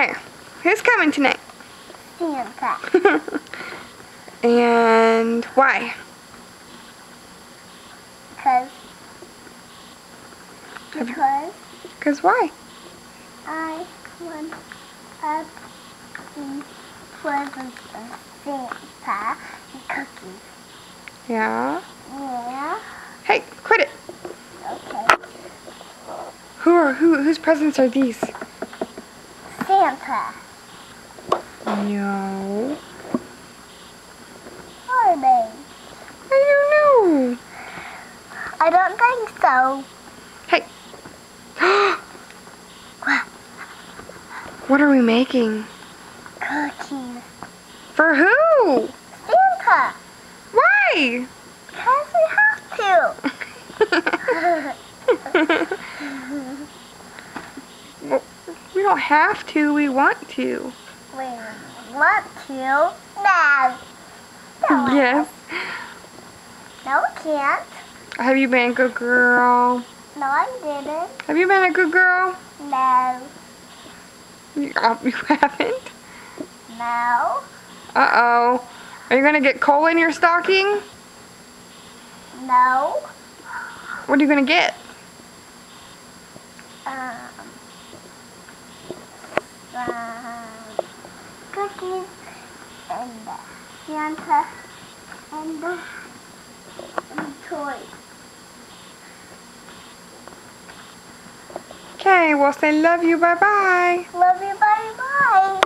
Okay, who's coming tonight? Santa. And why? Because why? I want up the presents of Santa and cookies. Yeah. Yeah. Hey, quit it. Okay. Whose presents are these? Santa. No. Are they? I don't know. I don't think so. Hey. What are we making? Cookies. For who? Santa. Why? Because we have to. Well, we don't have to. We want to. We want to. No. No. Yes. No, we can't. Have you been a good girl? No, I didn't. Have you been a good girl? No. You haven't? No. Uh-oh. Are you going to get coal in your stocking? No. What are you going to get? Cookies and Santa and toys. Okay, well say love you, bye-bye. Love you, bye-bye.